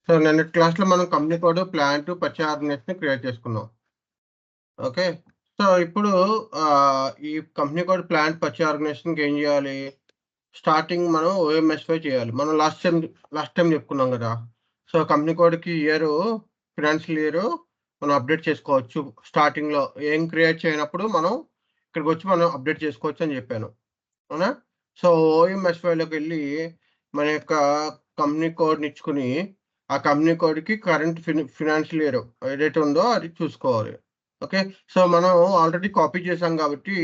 So నిన్నటి క్లాస్లో మనం company code plant purchase organization create చేసుకున్నాం. ఓకే. సో ఇప్పుడు ఈ కంపెనీ కోడ్ ప్లాంట్ పర్చేజ్ ఆర్గనైజేషన్కి ఏం చేయాలి? స్టార్టింగ్ మనం ఓఎంఎస్వై చేయాలి. మనం లాస్ట్ టైం చెప్పుకున్నాం కదా. సో కంపెనీ కోడ్కి ఫినాన్షియల్ ఇయర్ మనం అప్డేట్ చేసుకోవచ్చు. స్టార్టింగ్లో ఏం క్రియేట్ చేయనప్పుడు మనం ఇక్కడికి వచ్చి మనం అప్డేట్ చేసుకోవచ్చు అని చెప్పాను, అవునా? సో ఓఎంఎస్వైలోకి వెళ్ళి మన యొక్క కంపెనీ కోడ్ని ఇచ్చుకుని ఆ కంపెనీ కోడ్కి కరెంట్ ఫినాన్షియల్ ఇయర్ ఏదైతే ఉందో అది చూసుకోవాలి. ఓకే. సో మనం ఆల్రెడీ కాపీ చేసాం కాబట్టి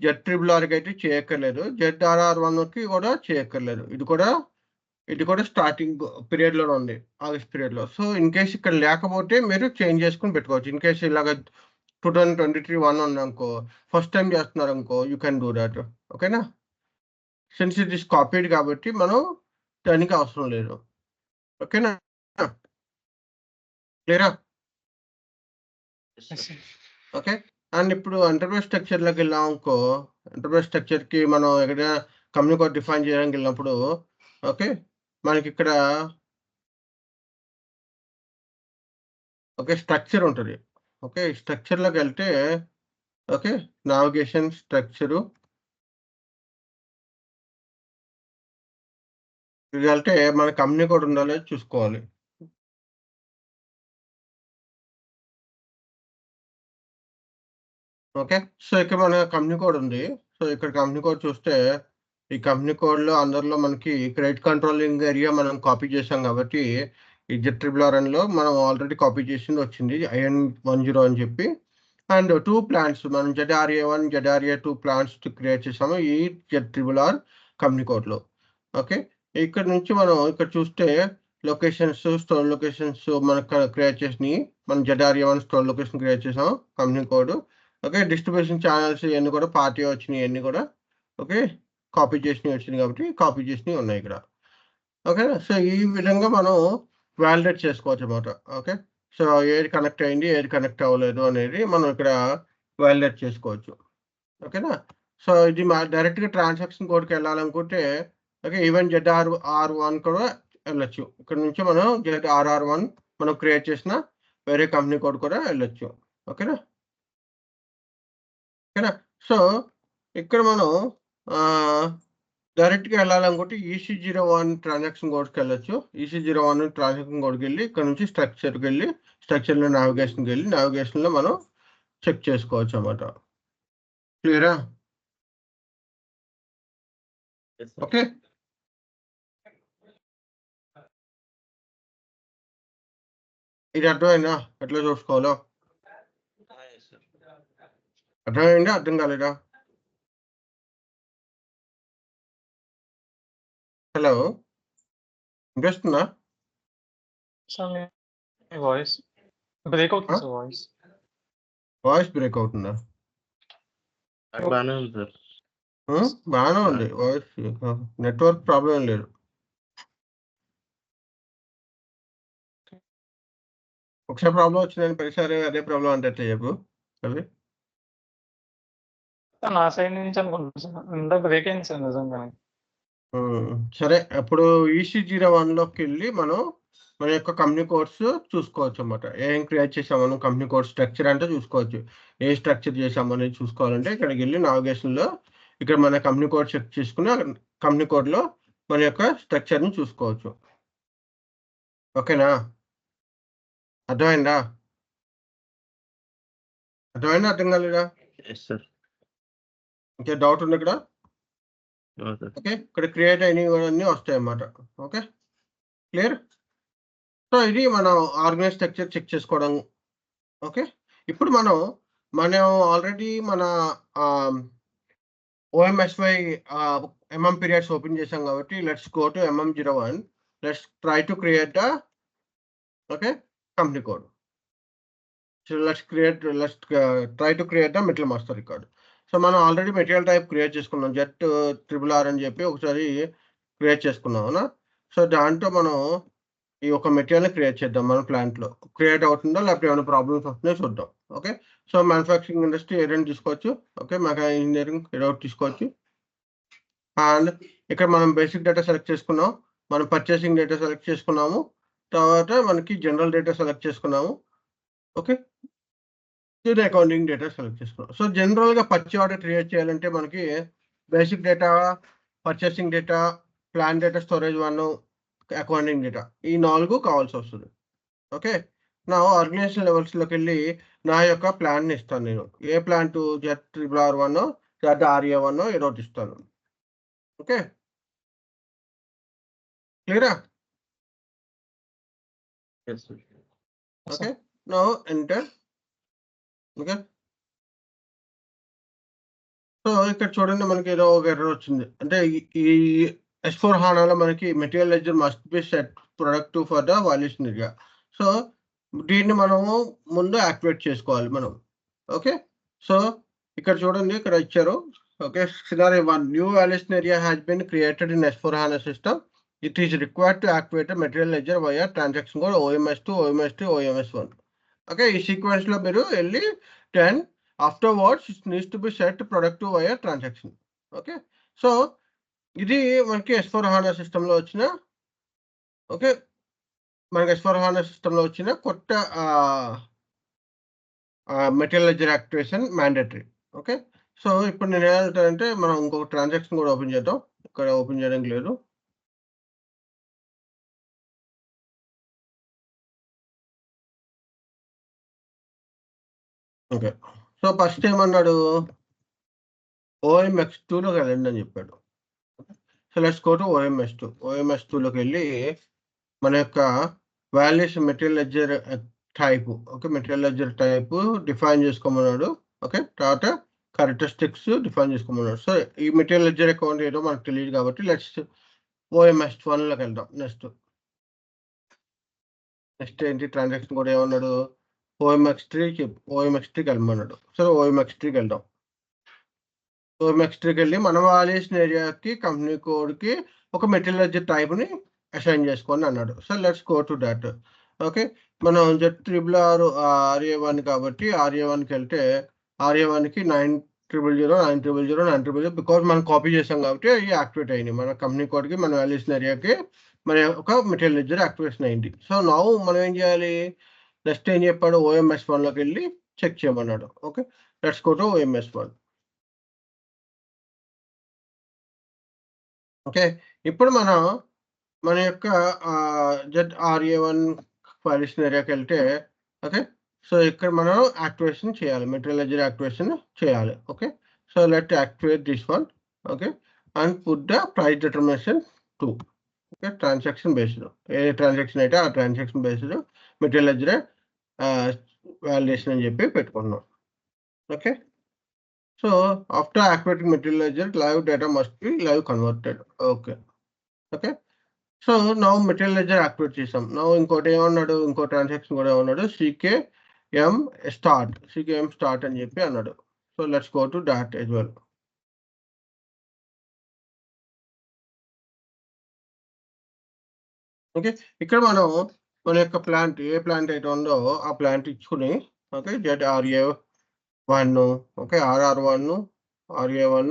ZRRRకి అయితే చేయక్కర్లేదు, ZRR1కి కూడా చేయక్కర్లేదు. ఇది కూడా స్టార్టింగ్ పీరియడ్లోనే ఉంది, ఆగస్ట్ పీరియడ్లో. సో ఇన్ కేస్ ఇక్కడ లేకపోతే మీరు చేంజ్ చేసుకుని పెట్టుకోవచ్చు. ఇన్ కేస్ ఇలాగ 2023 1 ఉందనుకో, ఫస్ట్ టైం చేస్తున్నారు అనుకో, యూ కెన్ డూ దాట్. ఓకేనా? సిన్స్ ఇట్ ఇస్ కాపీడ్ కాబట్టి మనం దానికి అవసరం లేదు. ఓకేనా? క్లియరా? ఓకే. అండ్ ఇప్పుడు ఎంటర్ప్రైజ్ స్ట్రక్చర్లోకి వెళ్ళాం అనుకో, ఎంటర్ప్రైజ్ స్ట్రక్చర్కి మనం ఎక్కడైనా కంపెనీ కోడ్ డిఫైన్ చేయడానికి వెళ్ళినప్పుడు ఓకే, మనకి ఇక్కడ ఓకే స్ట్రక్చర్ ఉంటుంది. ఓకే, స్ట్రక్చర్లోకి వెళ్తే ఓకే, నావిగేషన్ స్ట్రక్చరు ఇది వెళ్తే మన కంపెనీ కోడ్ ఉండాలో చూసుకోవాలి. ఓకే. సో ఇక్కడ మన కంపెనీ కోడ్ ఉంది. సో ఇక్కడ కంపెనీ కోడ్ చూస్తే ఈ కంపెనీ కోడ్లో అందరిలో మనకి క్రెడిట్ కంట్రోలింగ్ ఏరియా మనం కాపీ చేసాం కాబట్టి ఈ ZRRRలో మనం ఆల్రెడీ కాపీ చేసింది వచ్చింది IN10 అని చెప్పి. అండ్ 2 ప్లాంట్స్ మనం ZRA1 ZRA2 ప్లాంట్స్ క్రియేట్ చేసాము ఈ ZRRR కంపెనీ కోడ్లో. ఓకే. ఇక్కడ నుంచి మనం ఇక్కడ చూస్తే లొకేషన్స్, స్టోర్ లొకేషన్స్ మనకు క్రియేట్ చేసినాయి. మనం ZRA1 స్టోర్ లొకేషన్ క్రియేట్ చేసాం company code. Okay. Distribution channels ఇవన్నీ కూడా పార్టీ వచ్చినాయి, ఇవన్నీ కూడా ఓకే కాపీ చేసినవి వచ్చినాయి కాబట్టి కాపీ చేసినవి ఉన్నాయి ఇక్కడ. ఓకే. సో ఈ విధంగా మనం వ్యాలిడేట్ చేసుకోవచ్చు అన్నమాట. ఓకే. సో ఏది కనెక్ట్ అయింది, ఏది కనెక్ట్ అవ్వలేదు అనేది మనం ఇక్కడ వ్యాలిడేట్ చేసుకోవచ్చు. ఓకేనా? సో ఇది డైరెక్ట్గా ట్రాన్సాక్షన్ కోడ్కి వెళ్ళాలనుకుంటే ఓకే, ఈవెన్ ZRR1 కూడా వెళ్ళొచ్చు. ఇక్కడ నుంచి మనం ZRR1 మనం క్రియేట్ చేసిన వేరే కంపెనీ కోడ్ కూడా వెళ్ళొచ్చు. ఓకేనా? ఓకేనా? సో ఇక్కడ మనం డైరెక్ట్గా వెళ్ళాలనుకుంటే EC01 ట్రాన్సాక్షన్ కోడ్కి వెళ్ళొచ్చు. EC01 ట్రాన్సాక్షన్ కోడ్కి వెళ్ళి ఇక్కడ నుంచి స్ట్రక్చర్కి వెళ్ళి స్ట్రక్చర్లో నావిగేషన్కి వెళ్ళి నావిగేషన్లో మనం చెక్ చేసుకోవచ్చు అన్నమాట. క్లియరా? ఓకే. ఇది అర్థమైందా ఎట్లా చూసుకోవాలో? అర్థమైందా, అర్థం కాలేదా? హలో, వినిపిస్తుందా? వాయిస్ బ్రేక్ అవుతుంది సార్. వాయిస్ బ్రేక్ అవుతుందా? బాగానే ఉంది సార్. బాగానే ఉంది వాయిస్, నెట్వర్క్ ప్రాబ్లం ఏం లేదు. ఒకసారి ప్రాబ్లం వచ్చిందని ప్రతిసారి అదే ప్రాబ్లం అంటే చెప్పు అవి. నా సైడ్ నుంచి అనుకుంటున్నాను సార్, ఇంత బ్రేక్ అయింది సార్ నిజంగా. సరే, అప్పుడు EC01లోకి వెళ్ళి మనం మన యొక్క కంపెనీ కోడ్స్ చూసుకోవచ్చు అన్నమాట. ఏం క్రియేట్ చేసాం మనం కంపెనీ కోడ్ స్ట్రక్చర్ అంటే చూసుకోవచ్చు. ఏ స్ట్రక్చర్ చేసాము అనేది చూసుకోవాలంటే ఇక్కడికి వెళ్ళి నావిగేషన్లో ఇక్కడ మన కంపెనీ కోడ్ చెక్ చేసుకుని కంపెనీ కోడ్లో మన యొక్క స్ట్రక్చర్ని చూసుకోవచ్చు. ఓకేనా? అర్థమైందా? అర్థం కాలేదా? ఇంకా డౌట్ ఉంది ఇక్కడ? ఓకే, ఇక్కడ క్రియేట్ అయినవన్నీ వస్తాయి అన్నమాట. Okay, clear? సో ఇది మనం ఆర్గనైజ్ స్ట్రక్చర్ చెక్ చేసుకోవడం. ఓకే, ఇప్పుడు మనం ఆల్రెడీ మన OMSY పీరియడ్స్ ఓపెన్ చేసాం కాబట్టి let's go to MM01. Let's try to create the okay company code. So let's try to create the material master record. So మనం already material type create చేసుకున్నాం, ZRRR అని చెప్పి ఒకసారి create చేసుకున్నాం, అవునా? So దాంట్లో మనం ఈ ఒక మెటీరియల్ని క్రియేట్ చేద్దాం. మన ప్లాంట్లో క్రియేట్ అవుతుందో లేకపోతే ఏమైనా ప్రాబ్లమ్స్ వస్తున్నాయో చూద్దాం. ఓకే, సో మ్యానుఫ్యాక్చరింగ్ ఇండస్ట్రీ ఏదైనా తీసుకోవచ్చు. ఓకే, మెకానికల్ ఇంజనీరింగ్ ఏదో తీసుకోవచ్చు. అండ్ ఇక్కడ మనం బేసిక్ డేటా సెలెక్ట్ చేసుకున్నాం, మనం పర్చేసింగ్ డేటా సెలెక్ట్ చేసుకున్నాము, తర్వాత మనకి జనరల్ డేటా సెలెక్ట్ చేసుకున్నాము. ఓకే. దీని అకౌంటింగ్ డేటా సెలెక్ట్ చేసుకున్నాం. సో జనరల్‌గా పర్చేజ్ ఆర్డర్ క్రియేట్ చేయాలంటే మనకి basic data, purchasing data, plan data, storage 1, accounting data ఈ 4 కావాల్సొస్తది. ఓకే. నా ఆర్గనైజేషన్ లెవెల్స్‌లోకెళ్ళి నా యొక్క ప్లాన్‌ని ఇస్తాను నేను. ఏ ప్లాన్ టు ZRR1 ZRA1 ఏదో ఒకటి ఇస్తాను. ఓకే. క్లియరా? Yes, sir. Okay. Now enter. Okay. So ఇక్కడ చూడండి మనకి ఏదో ఒక ఎర్రర్ వచ్చింది. అంటే ఈ S4 HANAలో మనకి material ledger must be set productive for the valuation area. So దీన్ని మనము ముందు యాక్టివేట్ చేసుకోవాలి మనం. ఓకే. సో ఇక్కడ చూడండి ఇక్కడ ఇచ్చారు. Okay. Scenario 1 new valuation area has been created in S4 HANA system. It is required to activate material ledger via transaction code OMS2, OMS2, OMS1. Okay. ఈ సీక్వెన్స్‌లో మీరు ఎళ్లి 10 afterwards it needs to be set productive via transaction. Okay. So ఇది మనకి S4 HANA సిస్టమ్‌లో వచ్చిన okay. మనకి S4 HANA సిస్టమ్‌లో వచ్చిన కొత్త material ledger activation mandatory. Okay. So ఇప్పుడు నేను ఏమంటానంటే మనం ఇంకొక ట్రాన్సాక్షన్ కూడా ఓపెన్ చేద్దాం. ఇక్కడ ఓపెన్ చేయడానికి లేదు. ఓకే. సో ఫస్ట్ ఏమన్నాడు? OMX2లోకి వెళ్ళండి అని చెప్పాడు. So let's go to OMS2. OMS2లోకెళ్ళి మన యొక్క valuation material ledger type. Okay. Material ledger type define చేసుకోమన్నాడు. ఓకే. తర్వాత క్యారెక్టరిస్టిక్స్ డిఫైన్ చేసుకోమన్నాడు. సో ఈ మెటీరియల్ లెడ్జర్ అకౌంట్ ఏదో మనకు తెలియదు కాబట్టి లెట్స్ OMS1లోకి వెళ్దాం. నెక్స్ట్ ఏంటి ట్రాన్సాక్షన్ కూడా ఏమన్నాడు? OMX3కి వెళ్ళమన్నాడు. సో OMX3కి వెళ్దాం. OMX3కి వెళ్ళి మన వాల్యుయేషన్ ఏరియాకి కంపెనీ కోడ్‌కి ఒక మెటీరియల్ లెడ్జర్ టైప్‌ని అసైన్ చేసుకోండి అన్నాడు. So let's go to that. Okay. మనం ZRR RA1 కాబట్టి RA1కి వెళ్తే RA1కి 9000, 9000, 9000 బికాజ్ మనం కాపీ చేసాం కాబట్టి అవి యాక్టివేట్ అయినాయి. మన కంపెనీ కోడ్‌కి మన వాల్యుయేషన్ ఏరియాకి మన ఒక మెటీరియల్ లెడ్జర్ యాక్టివేషన్ అయింది. సో నౌ మనం ఏం చేయాలి? నెక్స్ట్ ఏం చెప్పాడు? OMS1లోకి వెళ్ళి చెక్ చేయమన్నాడు. Okay. Let's go to OMS1. Okay. ఇప్పుడు మనం మన యొక్క ZRA1 వాల్యుయేషన్ ఏరియాకి వెళ్తే ఓకే. సో ఇక్కడ మనం యాక్టివేషన్ చేయాలి. మెటీరియల్ లెడ్జర్ యాక్టివేషన్ చేయాలి. Okay. So let activate this one. Okay. And put the price determination 2. Okay. Transaction based. A transaction అయితే ఆ transaction based material ledger valuation అని చెప్పి పెట్టుకున్నాం. Okay. So after activating material ledger live data must be live converted. Okay. Okay. So now material ledger activate చేసాం. Now ఇంకోటి ఏమన్నాడు? ఇంకో transaction కూడా ఏమన్నాడు? CKM స్టార్ట్ అని చెప్పి అన్నాడు. So let's go to that as well. Okay. ఇక్కడ మనం మన యొక్క ప్లాంట్ ఏ ప్లాంట్ అయితే ఉందో ఆ ప్లాంట్ ఇచ్చుకుని okay. ZRA1 okay. RR1, RA1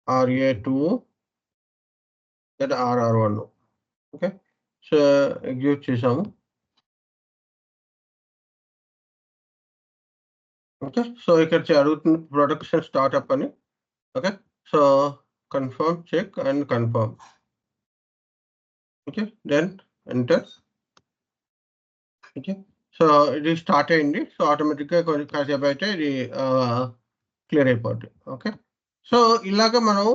RA2 ZRR1 okay. So execute చేసాము. ఓకే. సో ఇక్కడ అడుగుతుంది ప్రొడక్షన్ స్టార్ట్‌అప్ అని. Okay. So confirm, check and confirm. Okay. Then enter. Okay. So ఇది స్టార్ట్ అయింది. సో ఆటోమేటిక్‌గా కొంచెం కాసేపు అయితే ఇది క్లియర్ అయిపోద్ది. ఓకే. సో ఇలాగ మనం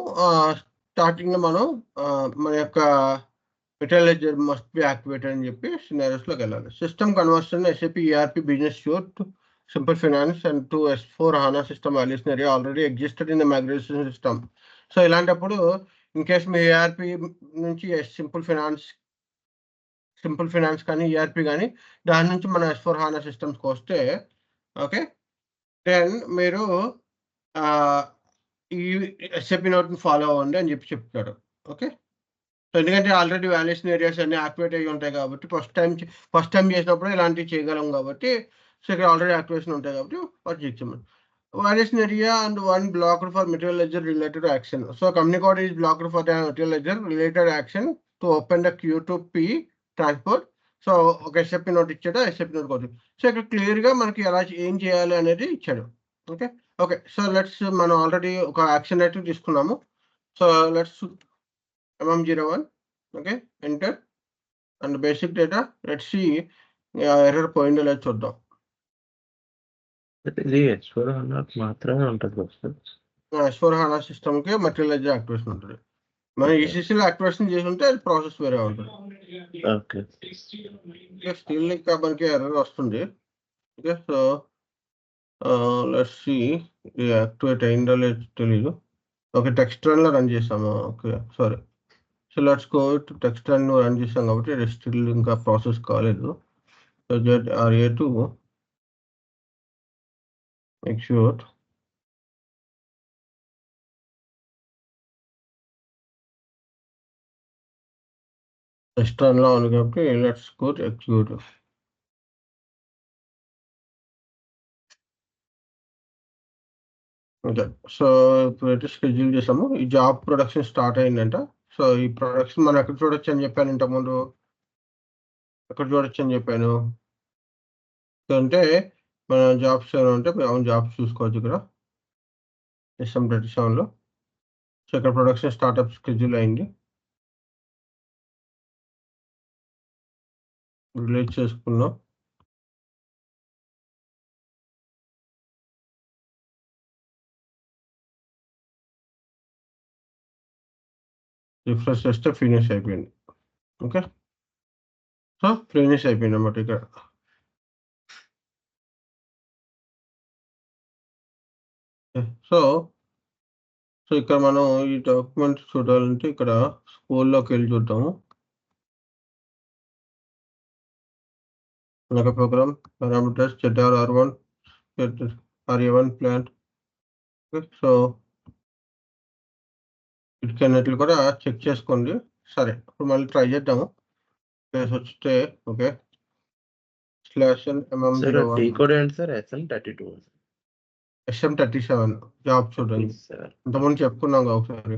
స్టార్టింగ్‌లో మనం మన యొక్క material ledger must be activated అని చెప్పి సినారియోస్‌లోకి వెళ్ళాలి. System conversion SAP ERP business suit to Simple Finance and to S4 HANA system valuation area already existed in the migration system. So ఇలాంటప్పుడు ఇన్ కేస్ మీ ERP నుంచి simple finance కానీ ERP కానీ దాని నుంచి మన S4 HANA సిస్టమ్స్‌కి వస్తే okay. Then మీరు ఈ SAP నోట్‌ని ఫాలో అవ్వండి అని చెప్పి చెప్తాడు. ఓకే. సో ఎందుకంటే ఆల్రెడీ వాల్యుయేషన్ ఏరియాస్ అన్నీ యాక్టివేట్ అయ్యి ఉంటాయి కాబట్టి ఫస్ట్ టైం చేసినప్పుడు ఇలాంటివి చేయగలం కాబట్టి సో ఇక్కడ ఆల్రెడీ యాక్టివేషన్ ఉంటాయి కాబట్టి వాటి చెక్ చేయమని. variation area and one blocked for material ledger related action. So company code is blocked for the material ledger related action to open the Q2P transport. So ఒక ఎస్ఎఫ్పి note ఇచ్చాడు, ఎస్ఎఫ్పి note కొద్ది. So ఇక్కడ క్లియర్గా మనకి ఎలా ఏం చేయాలి అనేది ఇచ్చాడు. ఓకే ఓకే సో లెట్స్ మనం ఆల్రెడీ ఒక యాక్షన్ అయితే తీసుకున్నాము. So let's MM01 okay enter and basic data let's see error పోయిందో లేదో చూద్దాం. ఇది S/4HANA మాత్రమే ఉంటుంది సార్. S/4HANA సిస్టమ్కి మెటీరియల్ లెడ్జర్ యాక్టివేషన్ ఉంటుంది. మనం ఈసీసీలో యాక్టివేషన్ చేసి ఉంటే అది ప్రాసెస్ వేరే ఉంటుంది. ఓకే స్టిల్ ఇంకా మనకి ఎర్రర్ వస్తుంది. ఓకే సో లెట్స్ సి ఇది యాక్టివేట్ అయిందో లేదో తెలీదు. ఓకే టెక్స్ట్ రన్లో రన్ చేసాము. Okay sorry so let's go to text run run చేసాం కాబట్టి అది స్టిల్ ఇంకా ప్రాసెస్ కాలేదు. సో ZRA2 ఎగ్జిక్యూట్ టెక్స్ట్ రన్లో ఉంది కాబట్టి let's go to execute. Okay so ఇప్పుడైతే షెడ్యూల్ చేసాము. ఈ జాబ్ ప్రొడక్షన్ స్టార్ట్ అయిందంట. సో ఈ ప్రొడక్షన్ మనం ఎక్కడ చూడొచ్చు అని చెప్పాను ఇంతకుముందు, ఎక్కడ చూడొచ్చు అని చెప్పాను అంటే మన జాబ్స్ ఏమైనా ఉంటే అవును జాబ్స్ చూసుకోవచ్చు ఇక్కడ SM37లో. సో ఇక్కడ ప్రొడక్షన్ స్టార్ట్అప్ షెడ్యూల్ అయింది, రిలీజ్ చేసుకున్నాం. రిఫ్రెష్ చేస్తే ఫినిష్ అయిపోయింది. ఓకే సో ఫినిష్ అయిపోయింది అన్నమాట ఇక్కడ. సో సో ఇక్కడ మనం ఈ డాక్యుమెంట్ చూడాలంటే ఇక్కడ స్కూల్లోకి వెళ్ళి చూద్దాము. మనకు program parameters ZRR1 RA1 plant. So వీటికన్నిటిని కూడా చెక్ చేసుకోండి. సరే ఇప్పుడు మళ్ళీ ట్రై చేద్దాము. ప్లేస్ వస్తే ఓకే /MM01 కోడ్ ఏంటి సార్? SM32 SM37 జాబ్ చూడండి. ఇంతకుముందు చెప్పుకున్నాం కదా ఒకసారి,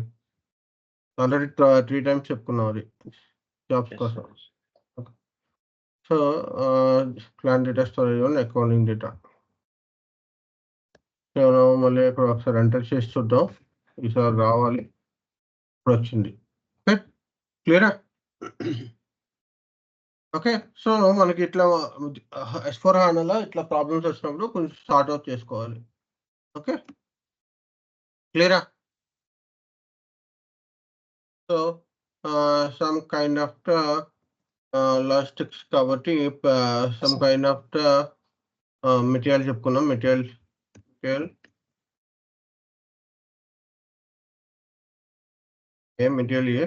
ఆల్రెడీ 3 times చెప్పుకున్నాం అది జాబ్స్ కోసం. So plan data storage and accounting data మళ్ళీ ఇక్కడ ఒకసారి ఎంటర్ చేసి చూద్దాం. ఈసారి రావాలి. ఇప్పుడు వచ్చింది. ఓకే క్లియరా? ఓకే సో మనకి ఇట్లా S/4HANAలో ఇట్లా ప్రాబ్లమ్స్ వచ్చినప్పుడు కొంచెం సార్ట్ అవుట్ చేసుకోవాలి. ఓకే క్లియరా? So some kind of logistics కాబట్టి సమ్ కైండ్ ఆఫ్ మెటీరియల్ చెప్పుకున్నాం. మెటీరియల్ మెటీరియల్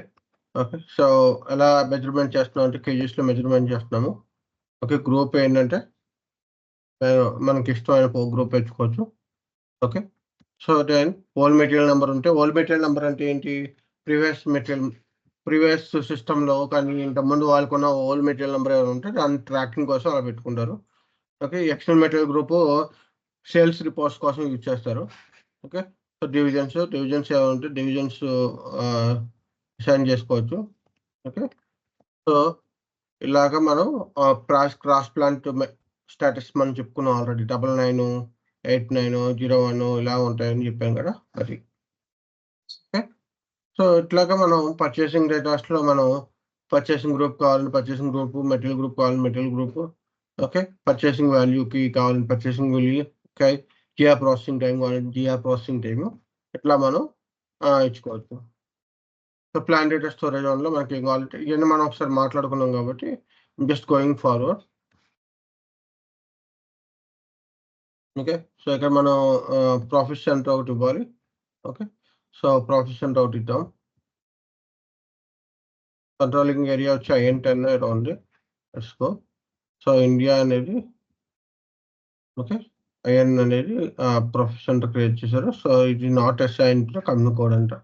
ఓకే సో ఎలా మెజర్మెంట్ చేస్తున్నాం అంటే కేజీస్లో మెజర్మెంట్ చేస్తున్నాము. ఓకే గ్రూప్ ఏంటంటే మనకి ఇష్టమైన గ్రూప్ పెంచుకోవచ్చు. Okay so then old material number ఉంటే ఓల్ మెటీరియల్ నెంబర్ అంటే ఏంటి? ప్రీవియస్ సిస్టంలో కానీ ఇంతకుముందు వాళ్ళకున్న ఓల్ మెటీరియల్ నెంబర్ ఏమైనా ఉంటే దాని ట్రాకింగ్ కోసం అలా పెట్టుకుంటారు. Okay external material group sales reports కోసం యూజ్ చేస్తారు. ఓకే సో డివిజన్స్ ఏమైనా ఉంటే డివిజన్స్ అసైన్ చేసుకోవచ్చు. ఓకే సో ఇలాగ మనం క్రాస్ ప్లాంట్ స్టేటస్ మనం చెప్పుకున్నాం ఆల్రెడీ 99, 89, 01 ఇలా ఉంటాయని చెప్పాం కదా అది. ఓకే సో ఇట్లాగా మనం పర్చేసింగ్ డేటాస్లో మనం పర్చేసింగ్ గ్రూప్ కావాలని పర్చేసింగ్ గ్రూప్, మెటీరియల్ గ్రూప్ కావాలని మెటీరియల్ గ్రూప్, ఓకే పర్చేసింగ్ వాల్యూకి కావాలని purchasing value, okay GR processing time కావాలని జిఆర్ ప్రాసెసింగ్ టైము ఇట్లా మనం ఇచ్చుకోవచ్చు. సో ప్లాన్ డేటా స్టోరేజ్ వన్లో మనకి ఏం కావాలంటే ఇవన్నీ మనం ఒకసారి మాట్లాడుకున్నాం కాబట్టి just going forward. Okay so ఇక్కడ మనం ప్రాఫిట్ సెంటర్ ఒకటి ఇవ్వాలి. ఓకే సో ప్రాఫిట్ సెంటర్ ఒకటి ఇద్దాం. కంట్రోలింగ్ ఏరియా వచ్చి IN10 ఏదో ఉంది. లెట్స్గో. సో ఇండియా అనేది ఓకే IN అనేది ప్రాఫిట్ సెంటర్ క్రియేట్ చేశారు. సో ఇది not assign to company code అంట.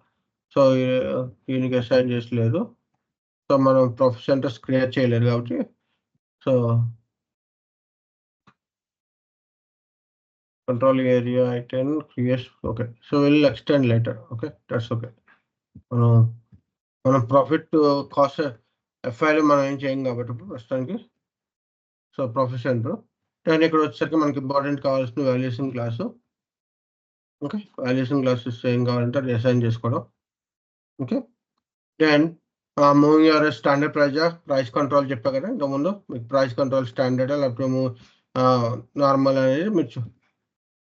సో దీనికి అసైన్ చేసలేదు. సో మనం ప్రాఫిట్ సెంటర్స్ క్రియేట్ చేయలేదు కాబట్టి so control area I10 creates. Okay, so we'll extend later. Okay, that's okay. మనం ప్రాఫిట్ కాస్ట్ ఎఫ్ఐలో మనం ఏం చేయం కాబట్టి ఇప్పుడు ప్రస్తుతానికి. సో ప్రొఫెషన్ అండ్ ఇక్కడ వచ్చేసరికి మనకి ఇంపార్టెంట్ కావాల్సిన valuation class. Okay, valuation classes ఏం కావాలంటే అది అసైన్ చేసుకోవడం. Okay, then moving your standard price control చెప్పా కదా ఇంతకుముందు. మీకు ప్రైస్ కంట్రోల్ స్టాండర్డ్ లేకపోతే నార్మల్ అనేది మీరు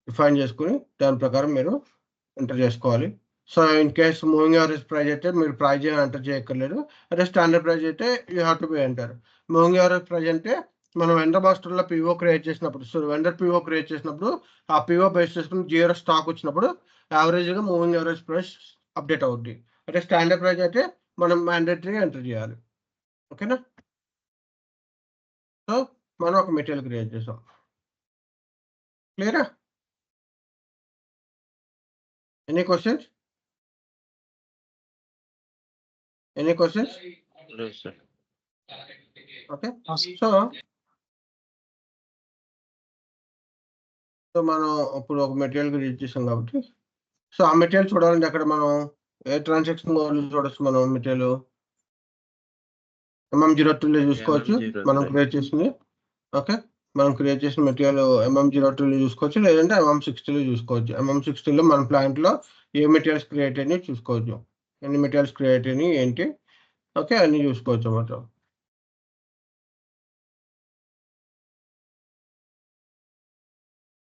డిఫైన్ చేసుకుని దాని ప్రకారం మీరు ఎంటర్ చేసుకోవాలి. So in case moving average price అయితే మీరు ప్రైజ్ ఎంటర్ చేయక్కర్లేదు. అదే స్టాండర్డ్ ప్రైస్ అయితే you have to be enter. Moving average price అంటే మనం వెండర్ మాస్టర్లో పిఓ క్రియేట్ చేసినప్పుడు, సో వెండర్ పిఓ క్రియేట్ చేసినప్పుడు ఆ పిఓ బేస్ చేసుకుని జీరో స్టాక్ వచ్చినప్పుడు యావరేజ్గా మూవింగ్ యావరేజ్ ప్రైస్ అప్డేట్ అవుద్ది. అంటే స్టాండర్డ్ ప్రైస్ అయితే మనం మ్యాండేటరీగా ఎంటర్ చేయాలి. ఓకేనా? సో మనం ఒక మెటీరియల్ క్రియేట్ చేసాం. క్లియరా? Any questions? Any questions? లేదు సార్. ఓకే, సో మనం ఇప్పుడు ఒక మెటీరియల్ క్రియేట్ చేసాం కాబట్టి, సో ఆ మెటీరియల్ చూడాలంటే అక్కడ మనం ఏ ట్రాన్సాక్షన్ చూడొచ్చు. మనం మెటీరియల్ MM02 చూసుకోవచ్చు. మనం క్రియేట్ చేసింది. ఓకే, మనం క్రియేట్ చేసిన మెటీరియల్ MM02 చూసుకోవచ్చు, లేదంటే MM60 చూసుకోవచ్చు. MM60లో మన ప్లాంట్లో ఏ మెటీరియల్స్ క్రియేట్ అయినాయి చూసుకోవచ్చు. ఎన్ని మెటీరియల్స్ క్రియేట్ అయినాయి ఏంటి, ఓకే, అన్ని చూసుకోవచ్చు అన్నమాట.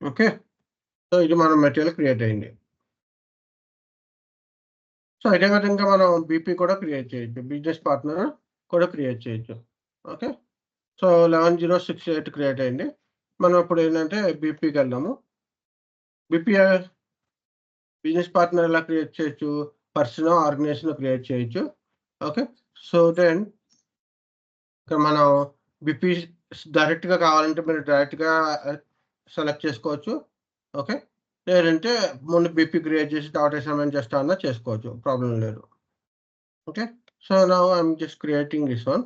ఓకే, సో ఇది మన మెటీరియల్ క్రియేట్ అయింది. సో ఇదే విధంగా మనం బీపీ కూడా క్రియేట్ చేయొచ్చు, బిజినెస్ పార్ట్నర్ కూడా క్రియేట్ చేయొచ్చు. ఓకే, సో 11068 క్రియేట్ అయింది. మనం ఇప్పుడు ఏంటంటే బీపీకి వెళ్దాము. బీపీ బిజినెస్ పార్ట్నర్ ఎలా క్రియేట్ చేయొచ్చు, పర్సన్ ఆర్గనైజేషన్ క్రియేట్ చేయొచ్చు. ఓకే, సో దెన్ ఇక్కడ మనం బీపీ డైరెక్ట్గా కావాలంటే మీరు డైరెక్ట్గా సెలెక్ట్ చేసుకోవచ్చు. ఓకే, లేదంటే ముందు బీపీ క్రియేట్ చేసి తర్వాత అసైన్మెంట్ చేస్తా అన్నా చేసుకోవచ్చు, ప్రాబ్లం లేదు. Okay, so now I'm just creating this one.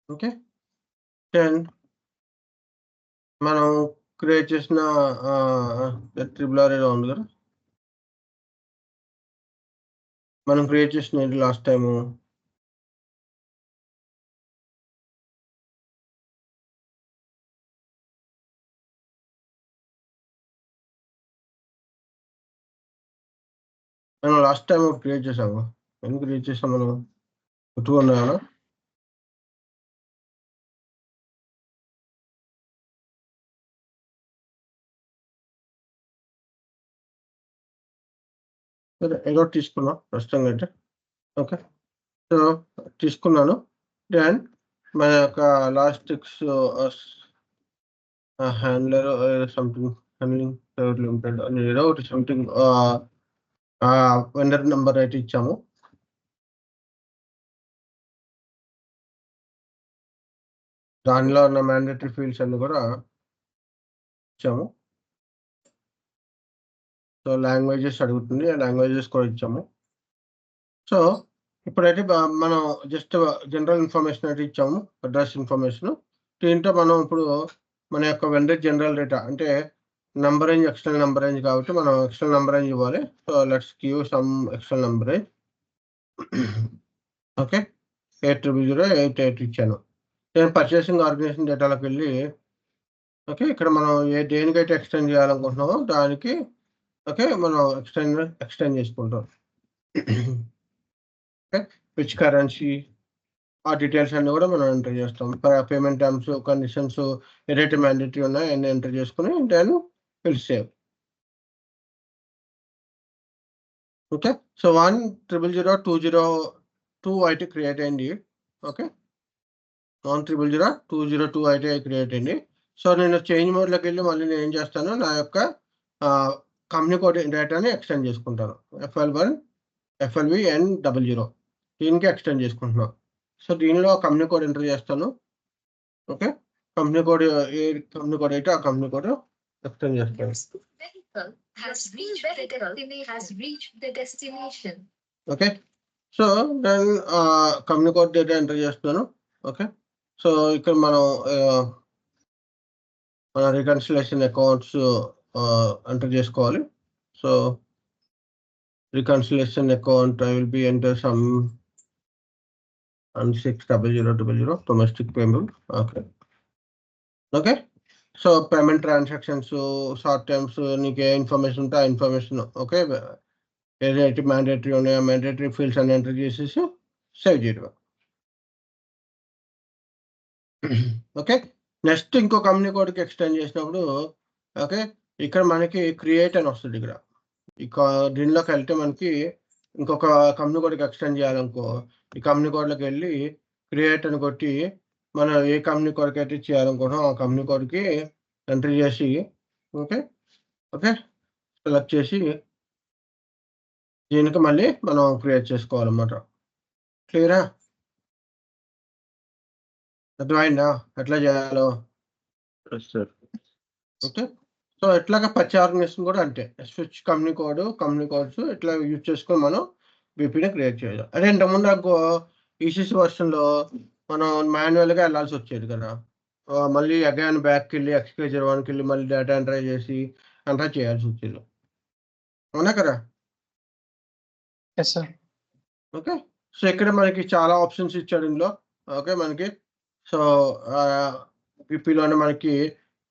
Okay, then మనం క్రియేట్ చేసిన ట్రిబుల్ ఏదో ఉంది కదా, మనం క్రియేట్ చేసిన ఏంటి లాస్ట్ టైము, మనం లాస్ట్ టైం క్రియేట్ చేసాము. ఎందుకు క్రియేట్ చేసాం మనం గుర్తుకున్నాను. సరే ఏదో తీసుకున్నాం ప్రస్తుతంగా అయితే. ఓకే, సో తీసుకున్నాను. దెన్ మన యొక్క logistics handler something handling limited అని ఏదో ఒకటి సంథింగ్ వెండర్ నెంబర్ అయితే ఇచ్చాము. దానిలో ఉన్న మ్యాండేటరీ ఫీల్డ్స్ అన్ని కూడా ఇచ్చాము. సో లాంగ్వేజెస్ అడుగుతుంది, ఆ లాంగ్వేజెస్ కూడా ఇచ్చాము. సో ఇప్పుడైతే మనం జస్ట్ జనరల్ ఇన్ఫర్మేషన్ అయితే ఇచ్చాము, అడ్రస్ ఇన్ఫర్మేషన్. దీంట్లో మనం ఇప్పుడు మన యొక్క వెండర్ జనరల్ డేటా అంటే number range external number range కాబట్టి మనం ఎక్స్టర్నల్ నంబర్ రేంజ్ ఇవ్వాలి. So let's give some external number range. Okay, 8008 ఇచ్చాను. నేను పర్చేసింగ్ ఆర్గనైజేషన్ డేటాలోకి వెళ్ళి, ఓకే, ఇక్కడ మనం దేనికైతే ఎక్స్టెండ్ చేయాలనుకుంటున్నామో దానికి ఓకే మనం ఎక్స్టెండ్ చేసుకుంటాం. ఓకే, విచ్ కరెన్సీ ఆ డీటెయిల్స్ అన్ని కూడా మనం ఎంటర్ చేస్తాం. పేమెంట్ టర్మ్స్, కండిషన్స్ ఏదైతే మ్యాండేటరీ ఉన్నాయో అన్ని ఎంటర్ చేసుకుని then will save. Okay, so 1000202 అయితే క్రియేట్ అయింది. ఓకే, 1000202 అయితే క్రియేట్ అయింది. సో నేను చేంజ్ మోడ్లోకి వెళ్ళి మళ్ళీ నేను ఏం చేస్తాను, నా యొక్క కంపెనీ కోడ్ డేటాని ఎక్స్టెండ్ చేసుకుంటాను. FL1 FLV N00 దీనికి ఎక్స్టెండ్ చేసుకుంటున్నాను. సో దీనిలో కంపెనీ కోడ్ ఎంటర్ చేస్తాను. ఓకే, కంపెనీ కోడ్ ఏ కంపెనీ కోడ్ అయితే ఆ కంపెనీ కోడ్ ఎక్స్టెండ్ చేస్తాను. Okay, so then company code data enter చేస్తాను. ఓకే, సో ఇక్కడ మనం మన రికన్సిలేషన్ అకౌంట్స్ ఎంటర్ చేసుకోవాలి. So reconciliation account, I will be enter some 160000 domestic payment. Okay. So payment transactions, short terms, నీకే information ఉంటే ఆ information okay ఏదైతే mandatory ఉన్నాయో మ్యాండేటరీ ఫీల్డ్స్ అని ఎంటర్ చేసేసి సేవ్ చేయడం. ఓకే. నెక్స్ట్ ఇంకో కంపెనీ కోడ్కి ఎక్స్టెండ్ చేసినప్పుడు ఓకే ఇక్కడ మనకి క్రియేట్ అని వస్తుంది. ఇక్కడ దీనిలోకి వెళ్తే మనకి ఇంకొక కంపెనీ కోడ్కి ఎక్స్టెండ్ చేయాలనుకో ఈ కంపెనీ కోడ్లోకి వెళ్ళి క్రియేట్ అని కొట్టి మనం ఏ కంపెనీ కోడ్కి అయితే చేయాలనుకుంటాం ఆ కంపెనీ కోడ్కి ఎంట్రీ చేసి ఓకే ఓకే సెలెక్ట్ చేసి దీనికి మళ్ళీ మనం క్రియేట్ చేసుకోవాలన్నమాట. క్లియరా? అర్థమైందా ఎట్లా చేయాలో? Sir okay. సో ఎట్లాగా పచ్చి ఆర్గనైజేషన్ కూడా అంతే స్విచ్ కంపెనీ కోడ్స్ ఇట్లా యూజ్ చేసుకొని మనం బీపీని క్రియేట్ చేయాలి. అదే ఇంతకుముందు నాకు ఈసీసీ వర్షన్లో మనం మాన్యువల్గా వెళ్ళాల్సి వచ్చేది కదా. మళ్ళీ అగైన్ బ్యాక్కి వెళ్ళి XK01కి వెళ్ళి మళ్ళీ డేటా ఎంటర్ చేసి అంతా చేయాల్సి వచ్చేది. అవునా కదా? Yes sir. ఓకే. సో ఇక్కడ మనకి చాలా ఆప్షన్స్ ఇచ్చాడు ఇందులో. ఓకే మనకి సో బీపీలోనే మనకి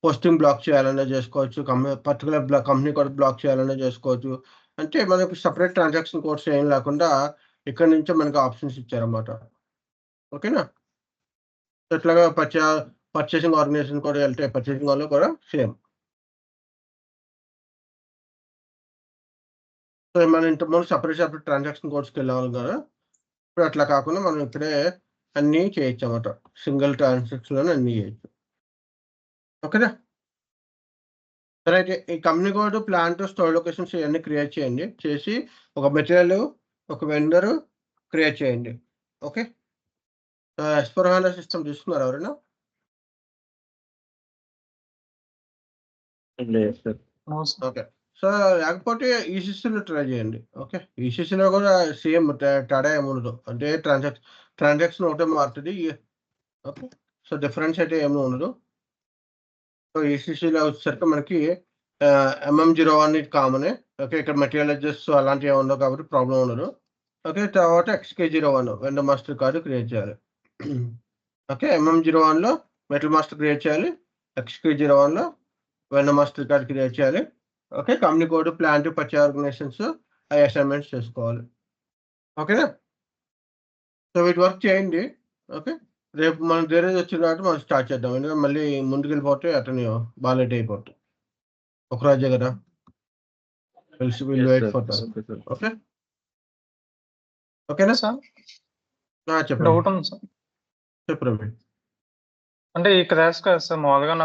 పోస్టింగ్ బ్లాక్ చేయాలన్నా చేసుకోవచ్చు, పర్టికులర్ కంపెనీ కూడా బ్లాక్ చేయాలన్నా చేసుకోవచ్చు. అంటే మనకి సపరేట్ ట్రాన్సాక్షన్ కోడ్స్ ఏం లేకుండా ఇక్కడ నుంచే మనకి ఆప్షన్స్ ఇచ్చారన్నమాట. ఓకేనా? ఇట్లాగా పర్చేసింగ్ ఆర్గనైజేషన్ కూడా వెళ్తే పర్చేసింగ్ వాళ్ళు కూడా సేమ్. సో మనం ఇంతకుముందు సపరేట్ ట్రాన్సాక్షన్ కోడ్స్కి వెళ్ళాలి కదా. ఇప్పుడు అట్లా కాకుండా మనం ఇక్కడే అన్నీ చేయొచ్చు అన్నమాట. సింగిల్ ట్రాన్సాక్షన్లోనే అన్నీ చేయొచ్చు. ఓకేనా? సరే అయితే ఈ company code plant store locations ఇవన్నీ క్రియేట్ చేయండి. చేసి ఒక మెటీరియల్ ఒక వెండర్ క్రియేట్ చేయండి. ఓకే. S/4HANA సిస్టమ్ చూస్తున్నారు ఎవరైనా? లేదు సార్. ఓకే. సో లేకపోతే ఈసీసీలో ట్రై చేయండి. ఓకే. ఈసీసీలో కూడా సేమ్ తేడా ఏముండదు. అంటే ట్రాన్సాక్షన్ ఒకటే మారుతుంది. ఓకే. సో డిఫరెన్స్ అయితే ఏమీ ఉండదు. సో ఈసీసీలో వచ్చేసరికి మనకి MM01 కామనే. ఓకే. ఇక్కడ మెటీరియల్ అడ్జస్ట్ అలాంటివి ఏమి ఉండవు కాబట్టి ప్రాబ్లం ఉండదు. ఓకే. తర్వాత XK01 vendor master card create చేయాలి. ఓకే. MM01లో మెటల్ మాస్టర్ క్రియేట్ చేయాలి. XK01లో వెండర్ మాస్టర్ కార్డు క్రియేట్ చేయాలి. Okay. Company code plant purchase organizations ఆ అసైన్మెంట్స్ చేసుకోవాలి. ఓకేనా? సో వీటి వర్క్ చేయండి. ఓకే. రేపు మనం వేరే వచ్చిన తర్వాత మనం స్టార్ట్ చేద్దాం. ఎందుకంటే మళ్ళీ ముందుకు వెళ్ళిపోతే అతను బాగా లేట్ అయిపోతుంది. ఒకరోజే కదా. Wait for that. ఓకే. ఓకేనా సార్ చెప్పండి. డౌట్ ఉంది సార్. చెప్పు రవి. అంటే ఈ క్రాష్ కదా సార్ మామూలుగా నాకు